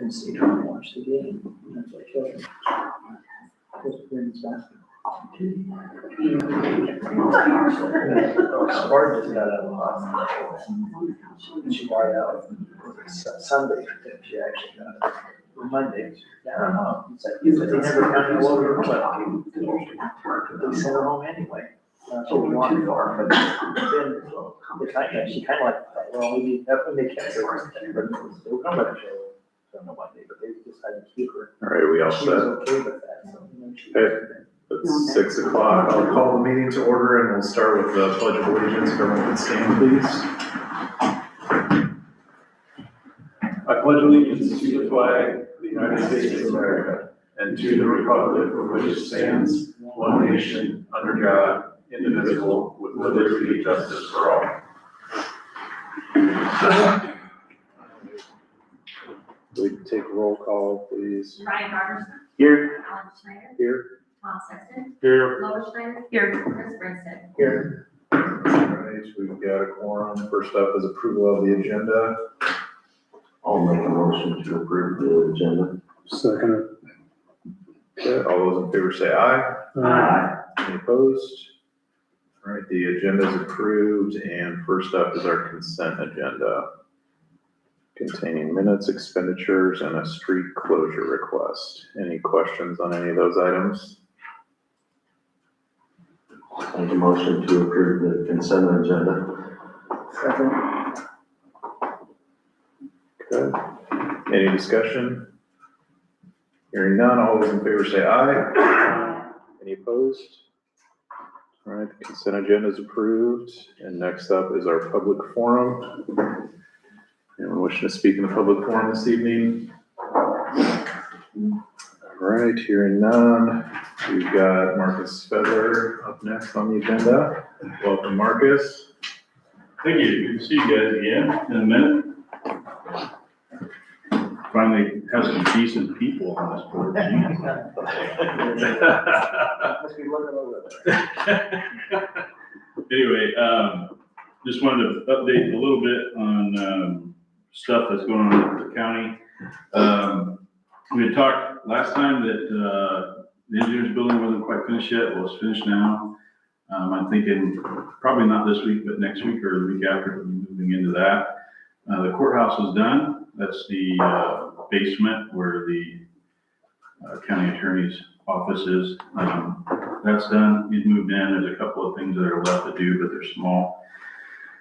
and stay trying to watch the game. And that's what I killed him. Because women's basketball. Sparta just got out of the hospital. She got out Sunday. She actually got it. Monday. I don't know. It's like, they never found a lower they sent her home anyway. She was walking far, but then the kind she kind of like, well, maybe that when they kept her, they were going to show. I don't know what day, but they decided to keep her. All right, we all She set? was okay with that. So, she It's 6 o'clock. I'll call the meeting to order and we'll start with the Pledge of Allegiance. Everyone can stand, please. I pledge allegiance to the flag of the United States of America and to the republic for which it stands, one nation, under God, indivisible, with liberty and justice for all. We can take roll call, please. Ryan Robertson. Here. Alan Schneider. Here. Tom Sexton. Here. Lois Schneider. Here. Chris Brinstead. Here. All right, we've got a quorum. First up is approval of the agenda. I'll make a motion to approve the agenda. Second. Okay, all those in favor say aye. Aye. Any opposed? All right, the agenda is approved, and first up is our consent agenda containing minutes, expenditures, and a street closure request. Any questions on any of those items? Make a motion to approve the consent agenda. Second. Okay. Any discussion? Hearing none, all those in favor say aye. Any opposed? All right, the consent agenda is approved, and next up is our public forum. Anyone wishing to speak in the public forum this evening? All right, hearing none, we've got Marcus Fedler up next on the agenda. Welcome, Marcus. Thank you. Good to see you guys again in a minute. Finally have some decent people on this board. Must be looking over there. Anyway, just wanted to update a little bit on stuff that's going on in the county. We had talked last time that the engineer's building wasn't quite finished yet. Well, it's finished now. I'm thinking probably not this week, but next week or the week after, we'll be moving into that. The courthouse is done. That's the basement where the county attorney's office is. That's done. He's moved in. There's a couple of things that are left to do, but they're small.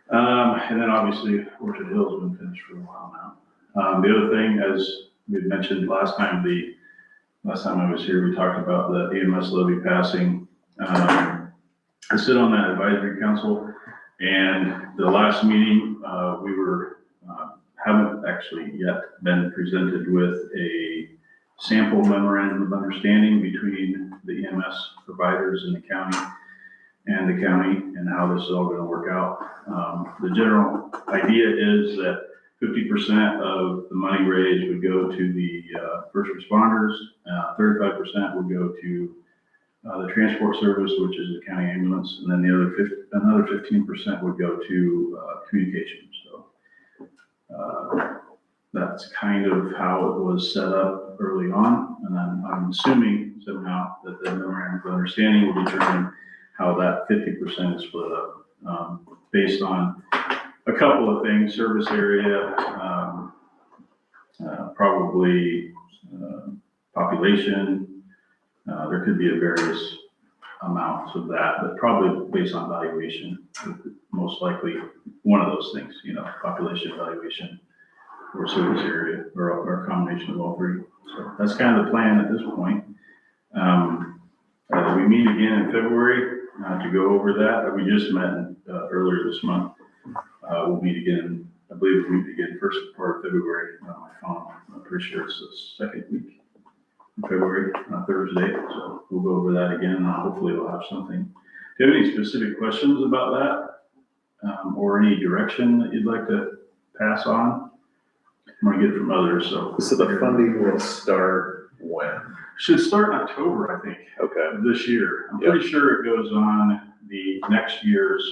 And then obviously Orchard Hill's been finished for a while now. The other thing, as we mentioned last time I was here, we talked about the EMS levy passing. I sit on that advisory council, and the last meeting, we haven't actually yet been presented with a sample memorandum of understanding between the EMS providers in the county and how this is all going to work out. The general idea is that 50% of the money raised would go to the first responders, 35% would go to the transport service, which is the county ambulance, and then another 15% would go to communications. So that's kind of how it was set up early on, and then I'm assuming somehow that the memorandum of understanding will determine how that 50% is split up, based on a couple of things: service area, probably population. There could be a various amounts of that, but probably based on valuation, most likely one of those things, population valuation or service area or a combination of all three. So that's kind of the plan at this point. We meet again in February to go over that. We just met earlier this month. We'll meet again, I believe we'll meet again first part of February on my phone. I'm pretty sure it's the second week in February, Thursday. So we'll go over that again, and hopefully we'll have something. Do you have any specific questions about that, or any direction that you'd like to pass on? I'm gonna get it from others. So the funding will start when? Should start in October, I think. Okay. This year. I'm pretty sure it goes on the next year's.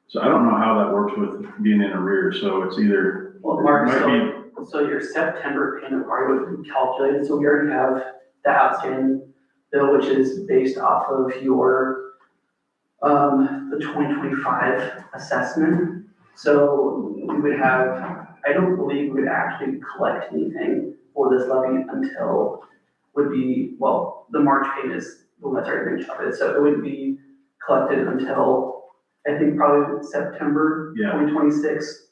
So I don't know how that works with being in arrears. So it's either, Well, Mark, might be so your September payment already would be calculated, so we already have the outstanding bill, which is based off of your, the 2025 assessment. So we would have, I don't believe we would actually collect anything for this levy until would be, well, the March payment is the one that's already been covered, so it wouldn't be collected until, I think, probably September Yeah. 2026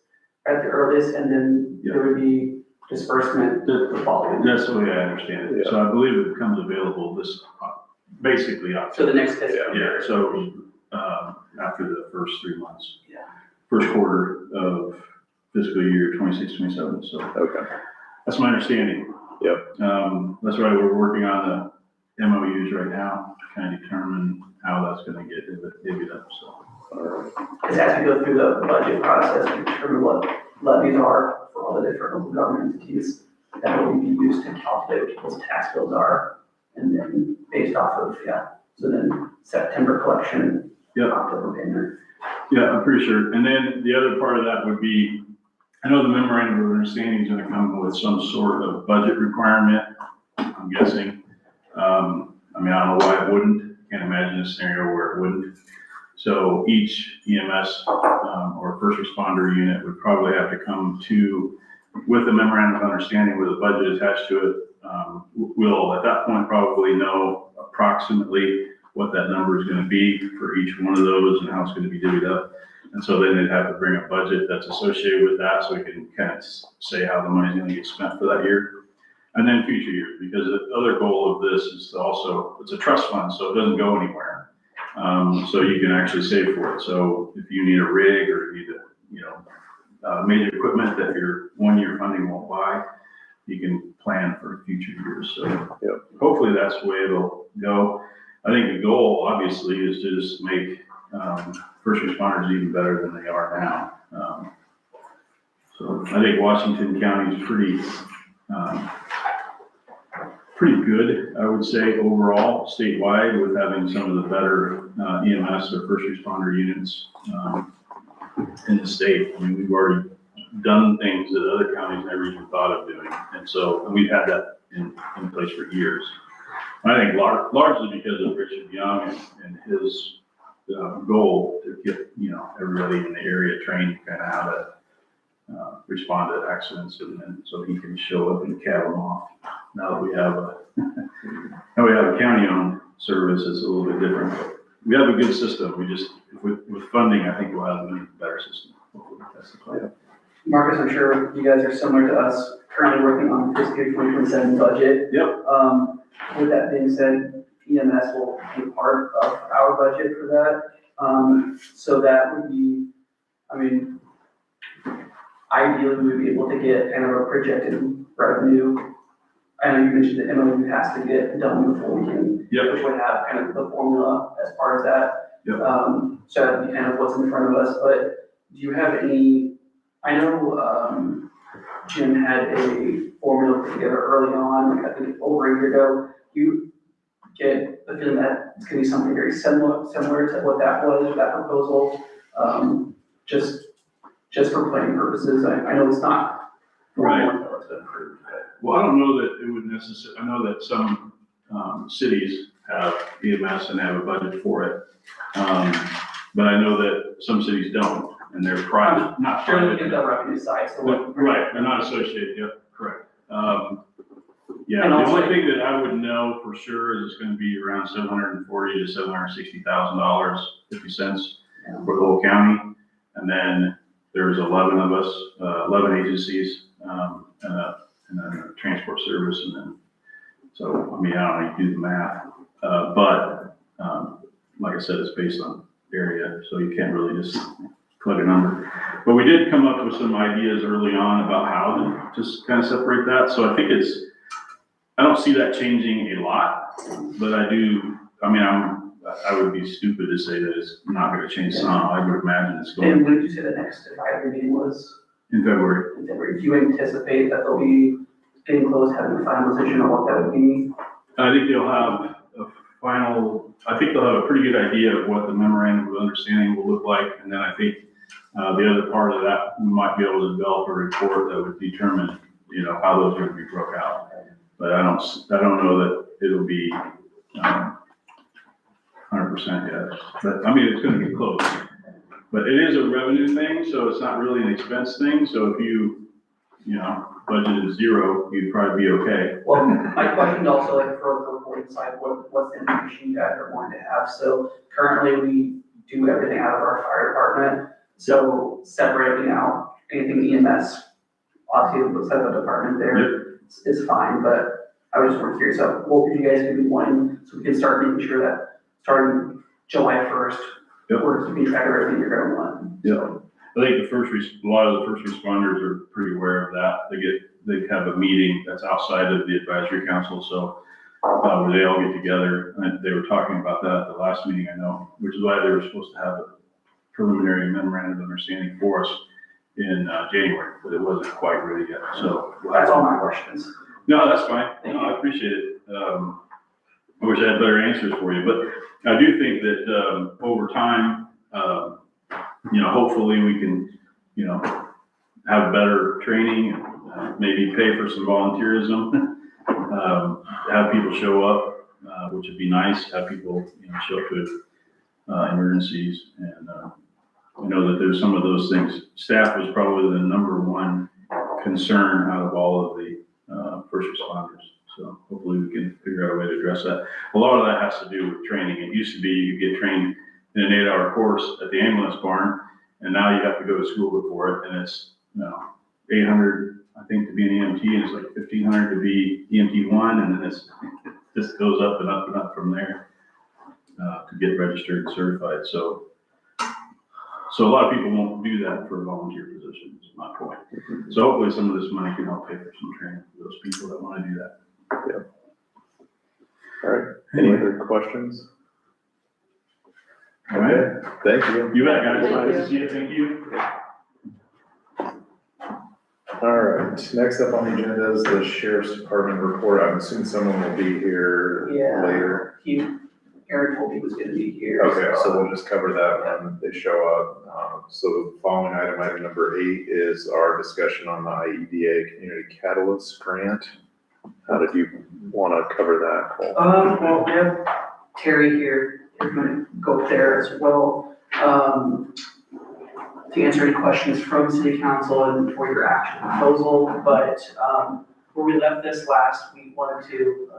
at the earliest, and then there would be disbursement the following. That's the way I understand it. So I believe it becomes available this, basically So October. the next fiscal year. Yeah, so, after the first 3 months. Yeah. First quarter of fiscal year 26, 27, so Okay. that's my understanding. Yep. That's why we're working on the MOUs right now, to kind of determine how that's gonna get divvied up, so. All right. Because as we go through the budget process, we determine what levies are for all the different local government entities that will be used to calculate what people's tax bills are. And then based off of, so then September collection, Yep. October payment. Yeah, I'm pretty sure. And then the other part of that would be, I know the memorandum of understanding is gonna come with some sort of budget requirement, I'm guessing. I mean, I don't know why it wouldn't, can't imagine a scenario where it wouldn't. So each EMS, or first responder unit would probably have to come with a memorandum of understanding with a budget attached to it. We'll at that point probably know approximately what that number is gonna be for each one of those and how it's gonna be divvied up. And so then they'd have to bring a budget that's associated with that, so we can kind of say how the money's gonna get spent for that year. And then future years, because the other goal of this is to also, it's a trust fund, so it doesn't go anywhere. So you can actually save for it. So if you need a rig or you need major equipment that your 1-year funding won't buy, you can plan for future years. So hopefully that's the way it'll go. I think the goal, obviously, is to just make first responders even better than they are now. So I think Washington County is pretty good, I would say, overall, statewide, with having some of the better EMS or first responder units in the state. I mean, we've already done things that other counties never even thought of doing. And so we've had that in place for years. I think largely because of Richard Young and his goal to get, everybody in the area trained kind of how to respond to accidents, and then so he can show up and cat them off. Now that we have a county-owned service, it's a little bit different. But we have a good system. We just, with funding, I think we'll have a better system. That's the plan. Marcus, I'm sure you guys are similar to us, currently working on the fiscal year 2027 budget. Yep. With that being said, EMS will be a part of our budget for that. So that would be, I mean, ideally, we would be able to get kind of a projected revenue. I know you mentioned the MOU has to get done before we can, which would have kind of the formula as part of that. Yep. So that'd be kind of what's in front of us, but do you have any, I know, Jim had a formula put together early on, like I think over a year ago. Do you get the feeling that it's gonna be something very similar to what that was, or that proposal? Just for planning purposes, I know it's not. Right. until it's been approved, but- Well, I don't know that it would necessarily, I know that some cities have EMS and have a budget for it. But I know that some cities don't, and they're private, not Sure, private. look at the revenue side, so what. Right, they're not associated, yep, correct. Yeah, And the also- only thing that I would know for sure is it's gonna be around $740,000 to $760,000, 50 cents for the whole county. And then there's 11 of us, 11 agencies, and a transport service, and then, so, I mean, I don't know, you do the math. But like I said, it's based on area, so you can't really just plug a number. But we did come up with some ideas early on about how to just kind of separate that. So I think I don't see that changing a lot, but I would be stupid to say that it's not gonna change some. I would imagine it's going And when did you say the next advisory meeting was? in February. In February? Do you anticipate that they'll be getting close, having a final decision on what that would be? I think they'll have a pretty good idea of what the memorandum of understanding will look like. And then I think the other part of that, we might be able to develop a report that would determine you know, how those are gonna be broke out. But I don't know that it'll be, 100% yet, but I mean, it's gonna get close. But it is a revenue thing, so it's not really an expense thing, so if you know, budget is 0, you'd probably be okay. Well, my question also, like, for the reporting side, what's the information you guys are wanting to have? So currently, we do everything out of our fire department, so separating out anything EMS, obviously, the side of the department there is fine, but I was just more curious of what would you guys be wanting, so we can start making sure that starting July 1st, we're keeping track of everything you're gonna want. Yeah. I think a lot of the first responders are pretty aware of that. They have a meeting that's outside of the advisory council, so, where they all get together, and they were talking about that at the last meeting, I know, which is why they were supposed to have a preliminary memorandum of understanding for us in January, but it wasn't quite ready yet, so. That's all my questions. No, that's fine. No, I appreciate it. I wish I had better answers for you, but I do think that, over time, you know, hopefully we can, you know, have better training, maybe pay for some volunteerism, have people show up, which would be nice, have people, you know, show up to emergencies. And I know that there's some of those things. Staff was probably the number one concern out of all of the first responders. So hopefully we can figure out a way to address that. A lot of that has to do with training. It used to be you get trained in an 8-hour course at the ambulance barn, and now you have to go to school before it, and it's, you know, $800, I think, to be an EMT, and it's like $1,500 to be EMT 1, and then it just goes up and up and up from there to get registered and certified. So a lot of people won't do that for volunteer positions, is my point. So hopefully some of this money can help pay for some training for those people that want to do that. Yeah. All right, any other questions? All right. Okay, thank you. You bet, guys. Thank Nice to see you. Thank you. All right, next up on the agenda is the sheriff's department report. I'm assuming someone will be here Yeah. later. Aaron told me he was gonna be here. Okay, so we'll just cover that when they show up. So the following item number 8 is our discussion on the IEDA Community Catalyst Grant. How did you want to cover that, Cole? Well, we have Terry here, we're gonna go up there as well, to answer any questions from city council and for your action proposal, but, where we left this last, we wanted to,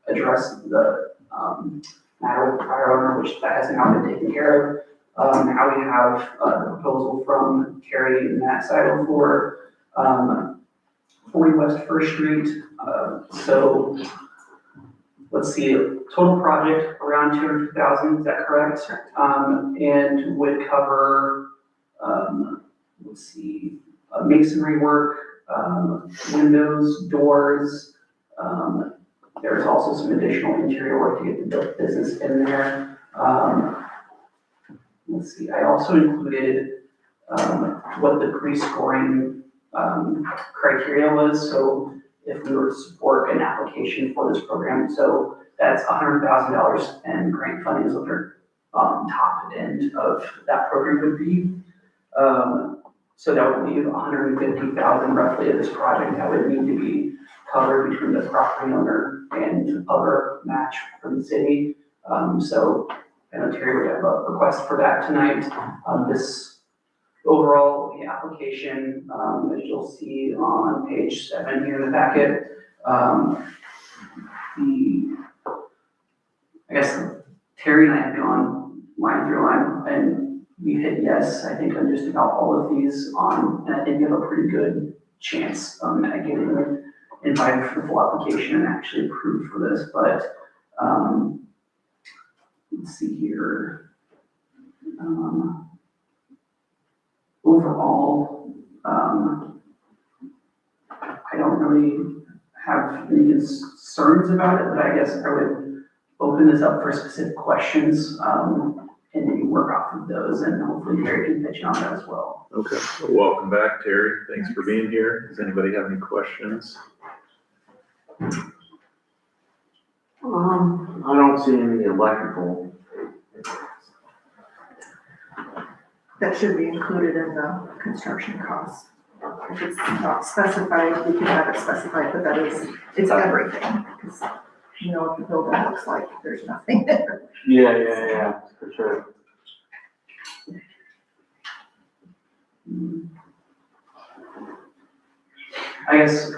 address the, matter with the prior owner, which that has now been taken care of. Now we have a proposal from Terry and Matt Seidel for, 40 West First Street. So let's see, total project around 200,000, is that correct? And would cover, let's see, masonry work, windows, doors. There's also some additional interior work to get the business in there. Let's see, I also included what the pre-scoring criteria was. So if we were to support an application for this program, so that's $100,000 and grant funding is what their top end of that program would be. So that would leave $150,000 roughly of this project that would need to be covered between the property owner and other match from the city. So I know Terry would have a request for that tonight. This overall, the application, as you'll see on page 7 here in the packet, I guess Terry and I have gone line through line and we hit yes, I think, on just about all of these and I think we have a pretty good chance at getting invited for the full application and actually approved for this, but let's see here. Overall, I don't really have any concerns about it, but I guess I would open this up for specific questions, and maybe work off of those, and hopefully Terry can pitch on that as well. Okay, well, welcome back, Terry. Thanks for being here. Does anybody have any questions? I don't see any electrical. That should be included in the construction costs. if it's not specified, we can have it specified, but that is, it's everything. Because you know what the building looks like, there's nothing there. Yeah, for sure. I guess,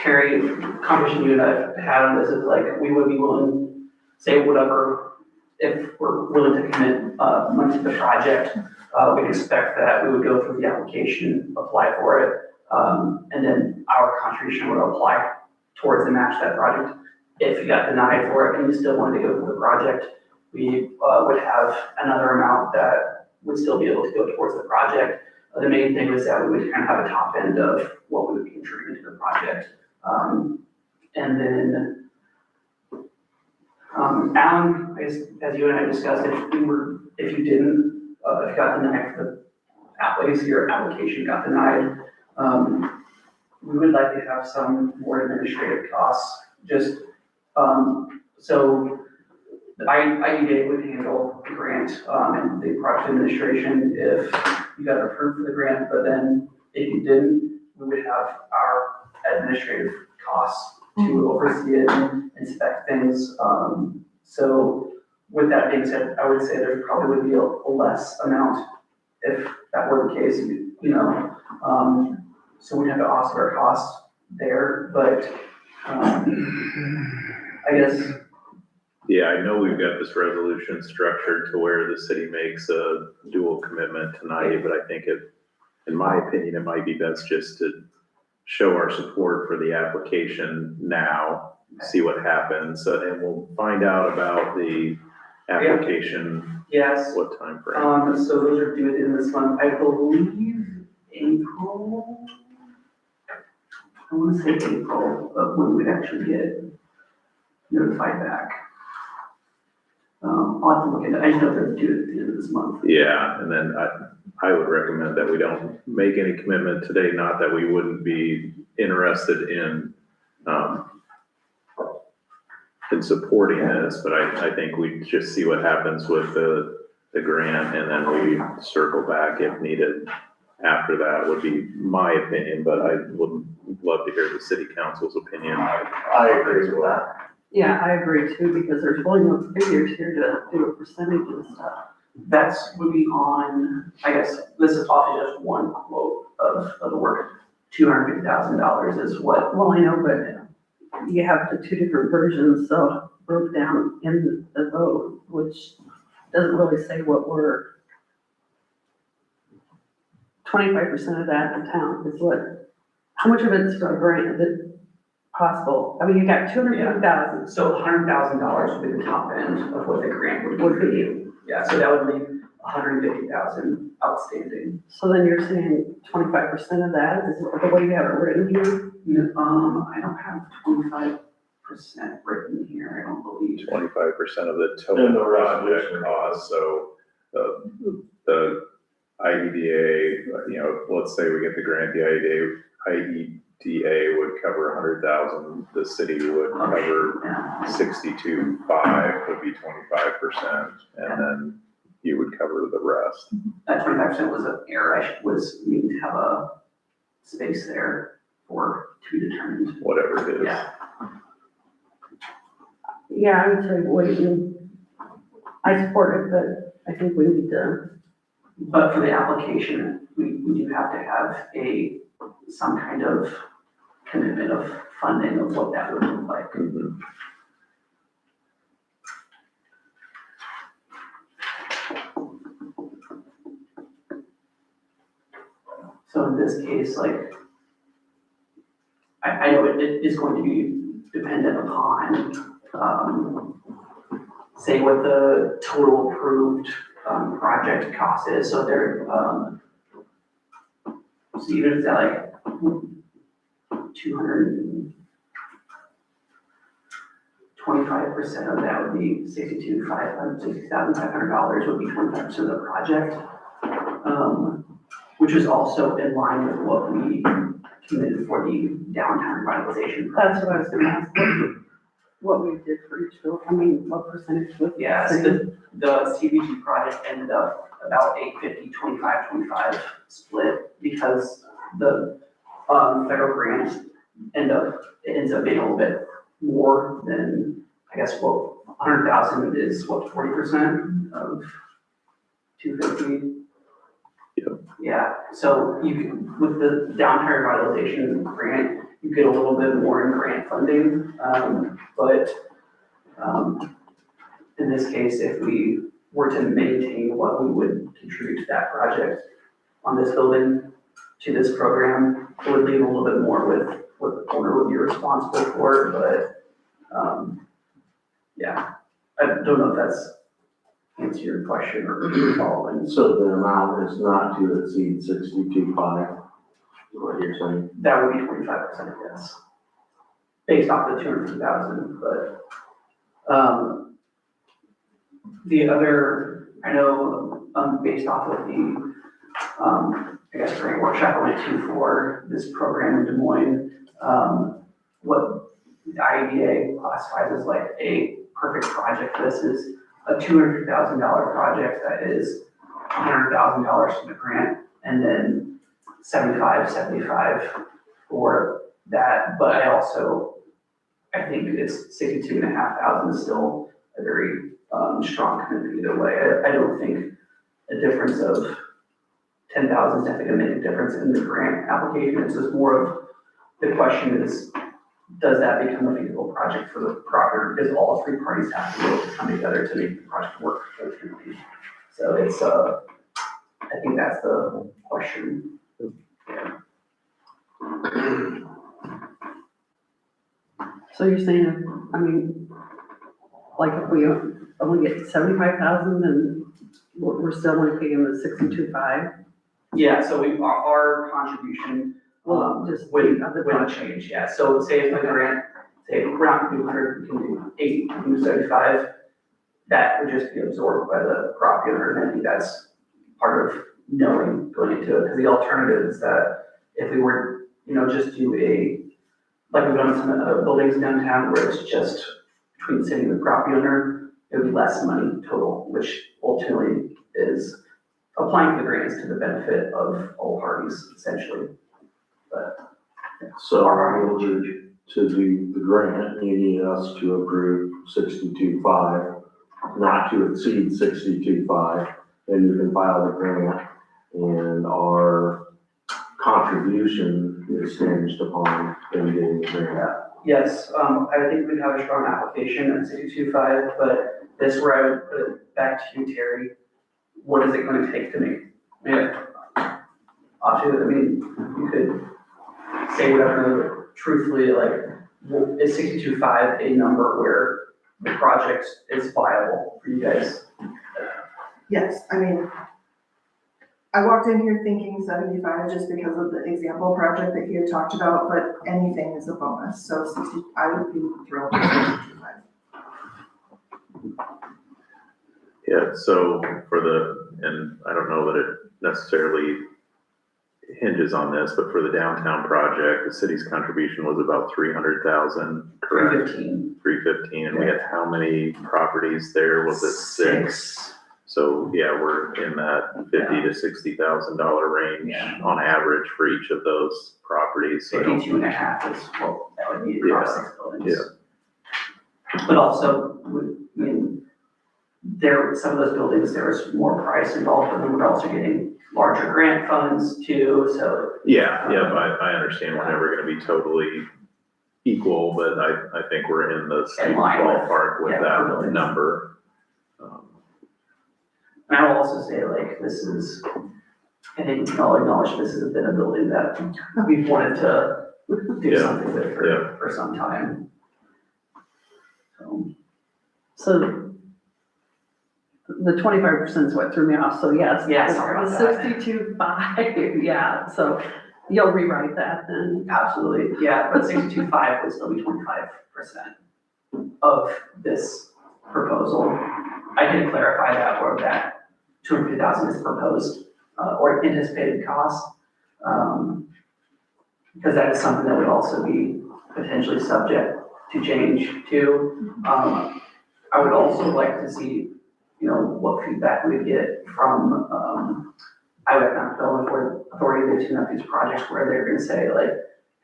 Terry, conversation you and I have had on this is like, we would be willing, say whatever, if we're willing to commit, money to the project, we'd expect that we would go through the application, apply for it, and then our contribution would apply towards the match that project. If you got denied for it and you still wanted to go through the project, we, would have another amount that would still be able to go towards the project. The main thing was that we would kind of have a top end of what we would be contributing to the project. And then, Alan, I guess, as you and I discussed, if you didn't, if you got denied for the application, your application got denied, we would like to have some more administrative costs, just, so the IDA would handle the grant, and the project administration if you got approved for the grant, but then if you didn't, we would have our administrative costs to oversee it and inspect things. So with that being said, I would say there probably would be a less amount if that were the case, you know. So we'd have to offset our costs there, but I guess. Yeah, I know we've got this resolution structured to where the city makes a dual commitment tonight, but I think in my opinion, it might be best just to show our support for the application now, see what happens, and we'll find out about the application. Yes. What time frame? So those are due in this month, I believe April. I want to say April of when we'd actually get notified back. I'll have to look at it. I just know they're due at the end of this month. Yeah, and then I would recommend that we don't make any commitment today, not that we wouldn't be interested in supporting this, but I think we just see what happens with the grant, and then we circle back if needed. After that would be my opinion, but I would love to hear the city council's opinion. I agree with that. Yeah, I agree too, because there's really no figures here to do a percentage and stuff. That's would be on, I guess, this is probably just one quote of the work. $250,000 is what. Well, I know, but you have the two different versions, so broke down in the vote, which doesn't really say what we're. 25% of that in town is what, how much of it's for a grant, is it possible? I mean, you got 250,000. So $100,000 would be the top end of what the grant would be. Yeah, so that would leave 150,000 outstanding. So then you're saying 25% of that is the way you have it written here? I don't have 25% written here, I don't believe. 25% of the In total the project resolution. cost, so the IEDA, you know, let's say we get the grant, the IEDA would cover 100,000, the city would cover Yeah. 62.5 would be 25%, and then you would cover the rest. That 25% was an error, we need to have a space there for to be determined. Whatever it is. Yeah. Yeah, I would say wait, I support it, but I think we need to. But for the application, we do have to have some kind of commitment of funding of what that would look like. Mhm. So in this case, like, I know it is going to be dependent upon, say what the total approved, project cost is, so they're, so even if it's like 25% of that would be $60,500 would be 25% of the project. Which is also in line with what we committed for the downtown revitalization. That's what I was gonna ask, what we did for each bill, I mean, what percentage was. Yes, the CBG project ended up about 850, 25, 25 split, because the, federal grants it ends up being a little bit more than, I guess, what, 100,000 is what, 40% of 250? Yep. Yeah, so with the downtown revitalization grant, you get a little bit more in grant funding, but in this case, if we were to maintain what we would contribute to that project on this building, to this program, it would leave a little bit more with what the owner would be responsible for, but, yeah, I don't know if that's answer your question or if you're following. So the amount is not to exceed 62.5, is what you're saying? That would be 25%, yes. Based off the 250,000, but, the other, I know, based off of the, I guess, grant workshop I went to for this program in Des Moines, what the IEDA classifies as like a perfect project. This is a $200,000 project that is $100,000 from the grant, and then 75 for that. But I think it's 62,500 is still a very strong commitment either way. I don't think a difference of 10,000 is definitely gonna make a difference in the grant application. It's just more of, the question is, does that become a feasible project for the property? Because all three parties have to be able to come together to make the project work ultimately. So it's, I think that's the question. So you're saying, I mean, like if we only get 75,000, then we're still only paying the 62.5? Yeah, so our contribution, Well, just wouldn't the project. change, yeah. So say if the grant, say if we're not gonna do 100, we can do 80, we can do 75, that would just be absorbed by the property owner, and I think that's part of knowing going into it, because the alternative is that if we were, just do like we've done with some other buildings downtown where it's just between the city and the property owner, it would be less money total, which ultimately is applying for the grants to the benefit of all parties, essentially. But So in order to do the grant, you need us to approve 62.5, not to exceed 62.5, then you can file the grant, and our contribution is hinged upon them getting the grant. yes, I think we'd have a strong application at 62.5, but this is where I would put it back to you, Terry. What is it gonna take to make, you could say whatever, truthfully, like, is 62.5 a number where the project is viable for you guys? Yes, I mean, I walked in here thinking 75 just because of the example project that you had talked about, but anything is a bonus, so 60, I would be thrilled with 62.5. Yeah, so and I don't know that it necessarily hinges on this, but for the downtown project, the city's contribution was about 300,000, correct? 315, and we had how many properties there? Was it 6? So yeah, we're in that $50,000 to $60,000 range Yeah. on average for each of those properties. So I don't- 52.5 is what that would be across 6 buildings. Yeah. But also, some of those buildings, there's more price involved, but then we're also getting larger grant funds too, so. Yeah, I understand we're never gonna be totally equal, but I think we're in the same In line with- ballpark with yeah, that buildings. number. And I will also say, like, I think we can all acknowledge this has been a building that we've wanted to do Yeah, something with yeah. for some time. So the 25% is what threw me off, so yes. Yeah, sorry about The that. 62.5, yeah, so you'll rewrite that then. Absolutely, yeah, but 62.5 would still be 25% of this proposal. I can clarify that, where that 250,000 is proposed, or anticipated cost. Because that is something that would also be potentially subject to change too. I would also like to see, what feedback we get from, Iowa Economic Development Authority, they tune up these projects where they're gonna say like,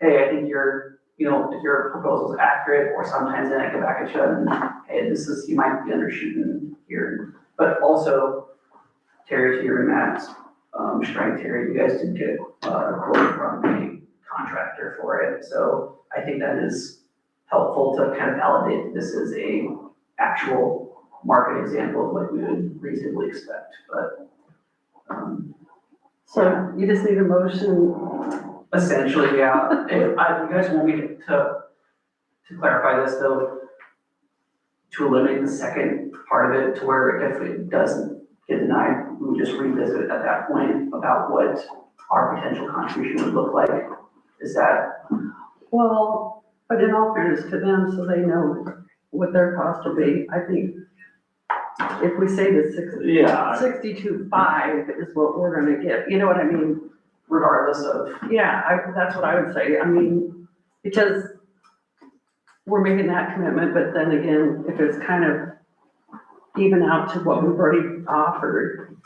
hey, I think if your proposal is accurate, or sometimes then I go back and show them, hey, you might be undershooting here. But also, Terry, to your and Matt's strength, Terry, you guys did get a quote from a contractor for it. So I think that is helpful to kind of validate that this is a actual market example of what we would reasonably expect, but. So you just need a motion. Essentially, yeah. If you guys want me to clarify this though, to eliminate the second part of it, to where if it doesn't get denied, we would just revisit at that point about what our potential contribution would look like. Is that? Well, but in all fairness to them, so they know what their cost will be, I think if we say the 62.5 is what we're gonna get, you know what I mean? Regardless of. Yeah, that's what I would say. I mean, because we're making that commitment, but then again, if it's kind of even out to what we've already offered.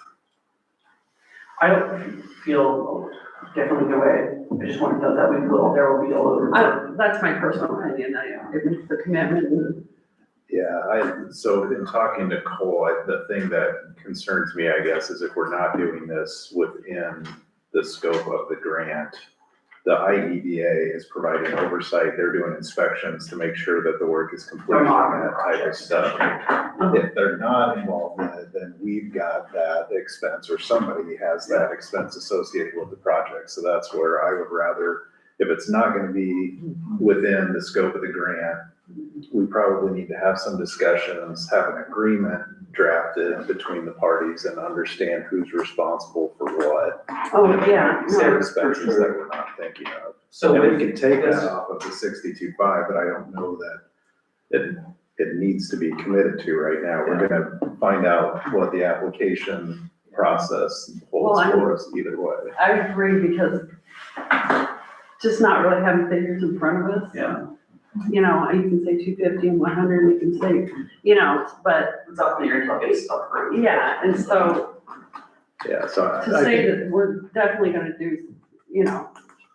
I don't feel differently the way. I just want to know that there will be a little. That's my personal opinion. It makes the commitment. And Yeah, so in talking to Cole, the thing that concerns me, I guess, is if we're not doing this within the scope of the grant, the IEDA is providing oversight, they're doing inspections to make sure that the work is completed and that type of stuff. If they're not involved in it, then we've got that expense, or somebody has that expense associated with the project. So that's where I would rather, if it's not gonna be within the scope of the grant, we probably need to have some discussions, have an agreement drafted between the parties and understand who's responsible for what. Oh, yeah. Some expenses that we're not thinking of. So And we can take that off of the 62.5, but I don't know that it needs to be committed to right now. We're gonna find out what the application process holds for us either way. I agree, because just not really having figures in front of us. Yeah. You know, you can say 250 and 100, you can say, you know, but It's up in the air until it's approved. yeah, and so Yeah, so to say that we're definitely gonna do, you know,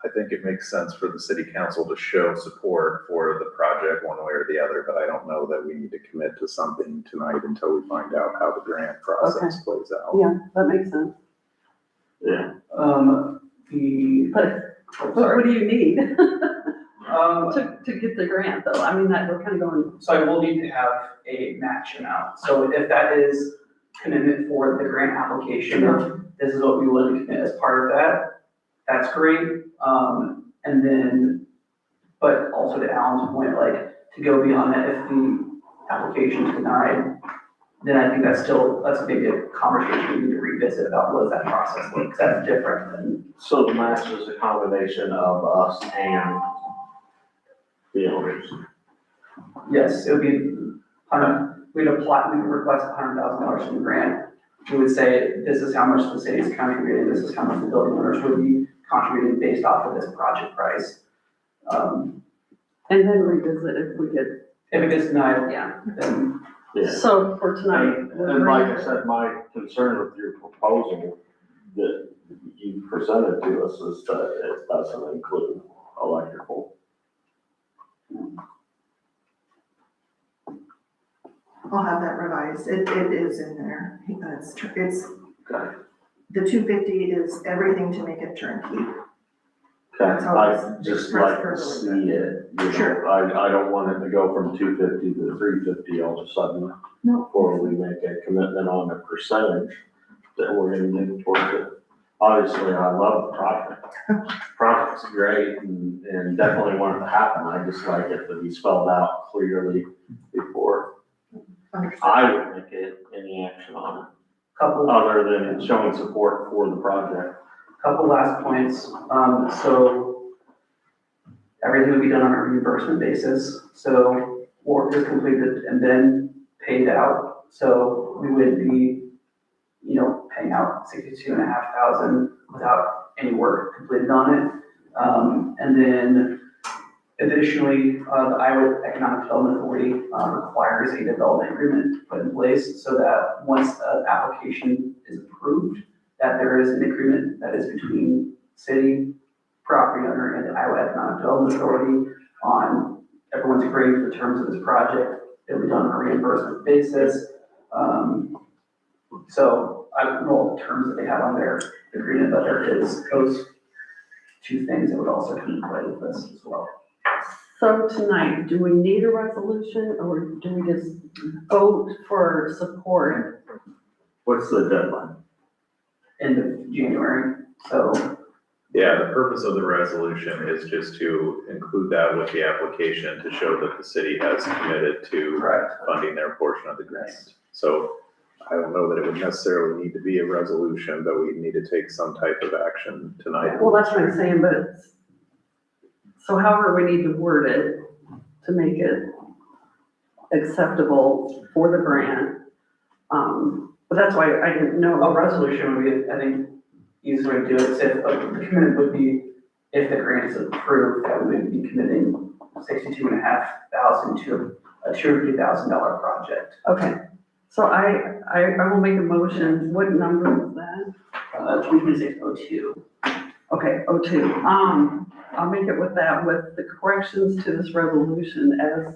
I think it makes sense for the city council to show support for the project one way or the other, but I don't know that we need to commit to something tonight until we find out how the grant process plays out. yeah, that makes sense. Yeah. But what do you need Um, to get the grant though? I mean, that we're kind of going, so I will need to have a match amount. So if that is commitment for the grant application, this is what we will commit as part of that, that's great. And then, but also to Alan's point, like to go beyond that, if the application is denied, then I think that's maybe a conversation we need to revisit about what does that process look, because that's different than. So the match is a combination of us and the owners. Yes, it would be, we'd request $100,000 from the grant. We would say, this is how much the city is contributing, this is how much the building owners would be contributing based off of this project price. and then revisit if we get, If it gets denied, yeah. then, Yeah. So for tonight, And like I said, my concern with your proposal that you presented to us is that it doesn't include electrical. I'll have that revised. It is in there. It's, Okay. the 250 is everything to make it turnkey. Okay, That's how I'd it's just expressed like to verbally. see it, you know, Sure. I don't want it to go from 250 to 350 all of a sudden. No. Before we make a commitment on a percentage that we're gonna give towards it. Obviously, I love the project. Project's great and definitely want it to happen. I just like it to be spelled out clearly before Understood. I would make any action on it, couple other than showing support for the project. last points. So everything would be done on a reimbursement basis. So work is completed and then paid out. So we would be, paying out 62,500 without any work completed on it. And then additionally, the Iowa Economic Development Authority requires a development agreement put in place so that once the application is approved, that there is an agreement that is between city property owner and the Iowa Economic Development Authority on everyone's agreeing to the terms of this project. It'll be done on a reimbursement basis. So I don't know the terms that they have on their agreement, but there is those two things that would also come into play with this as well. So tonight, do we need a resolution or do we just vote for support? What's the deadline? End of January, so Yeah, the purpose of the resolution is just to include that with the application to show that the city has committed to correct. funding their portion of the grant. So I don't know that it would necessarily need to be a resolution, but we need to take some type of action tonight. Well, that's what I'm saying, but it's, so however we need to word it to make it acceptable for the grant. But that's why I didn't know. A resolution would be, I think, easiest way to do it is if, the commitment would be, if the grant is approved, that we would be committing $62,500 to a $250,000 project. Okay, so I will make a motion. What number is that? 2026-02. Okay, 02. I'll make it with that, with the corrections to this resolution as,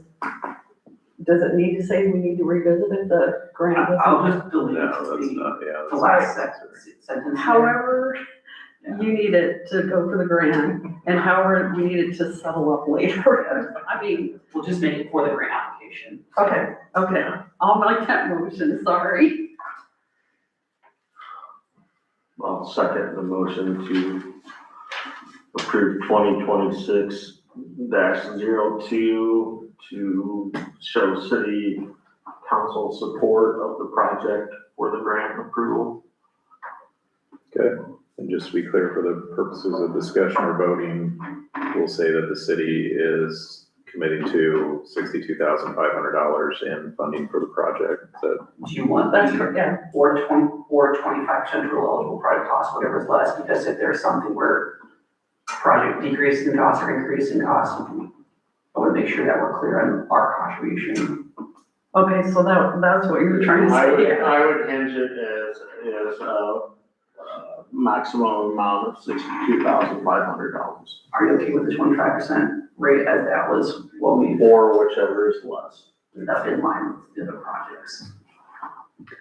does it need to say we need to revisit it, the grant? I'll just delete No, that's the not, yeah. the last sentence. However, Yeah. you need it to go for the grant, and however we need it to settle up later. I mean, We'll just make it for the grant application. okay, I'll make that motion, sorry. I'll second the motion to approve 2026-02 to show city council support of the project for the grant approval. Okay, and just to be clear, for the purposes of discussion or voting, we'll say that the city is committing to $62,500 in funding for the project. That, Do you want That's that, correct, yeah. or 25% rule eligible project cost, whatever's less, because if there's something where project decreases in cost or increase in cost, I want to make sure that we're clear on our contribution. Okay, so that's what you were trying to say. I would hinge it as a maximum amount of $62,500, Are you okay with the 25% rate as that was what we or whichever is less. left in line with the other projects?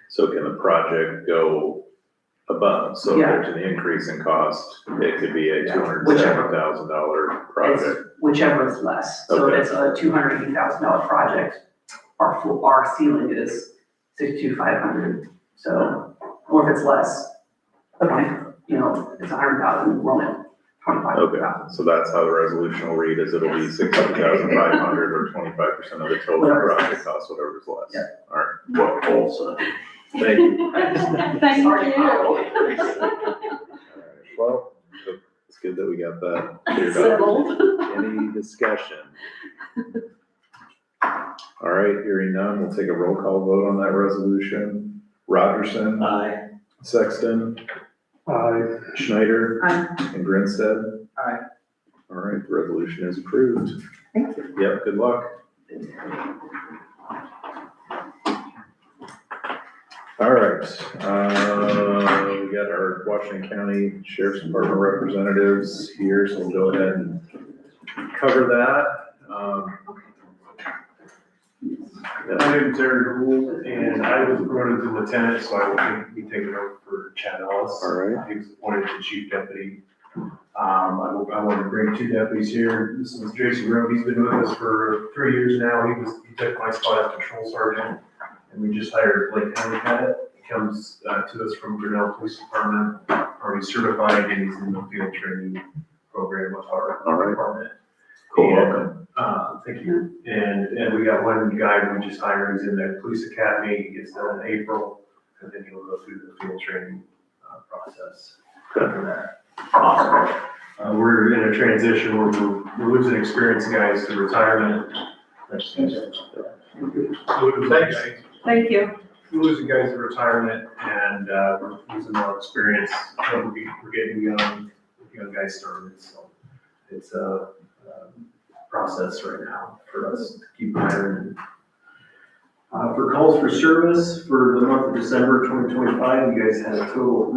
so can the project go above? So if Yeah. there's an increase in cost, it could be a Yeah, $270,000 project. It's whichever is less. So if Okay. it's a $280,000 project, our ceiling is 62,500. So, or if it's less, okay, you know, it's 100,000, we're only at 25,000. Okay, so that's how the resolution will read, is it'll be 60,500 or 25% of the total Whatever's project less. cost, whatever's less. Yeah. All right, What Paul said. thank you. Thank Sorry. you. All right, well, it's good that we got that cleared up. Settled. Any discussion? All right, hearing none, we'll take a roll call vote on that resolution. Rogerson, Aye. Sexton, Schneider, Aye. and Grinstead. Aye. All right, the resolution is approved. Thank you. Yep, good luck. All right, we got our Washington County Sheriff's Department representatives here, so we'll go ahead and cover that. My name's Eric Gould, and I was promoted to lieutenant, so I will be taking over for Chad Ellis. All right. He was appointed to chief deputy. I want to bring two deputies here. This is Jason Grove. He's been with us for 3 years now. He took my spot as patrol sergeant, and we just hired Blake County cadet. He comes to us from Grinnell Police Department, already certified, and he's in the field training program with our All right. department. Cool. And, thank you. And we got one guy we just hired, he's in the police academy, he gets done in April, and then he'll go through the field training, process after that. Awesome. We're in a transition where we're losing experienced guys to retirement. Thanks. Thank you. We're losing guys to retirement, and, we're losing more experience, so we're getting young guys started, so it's a process right now for us to keep hiring. For calls for service for the month of December 2025, you guys had a total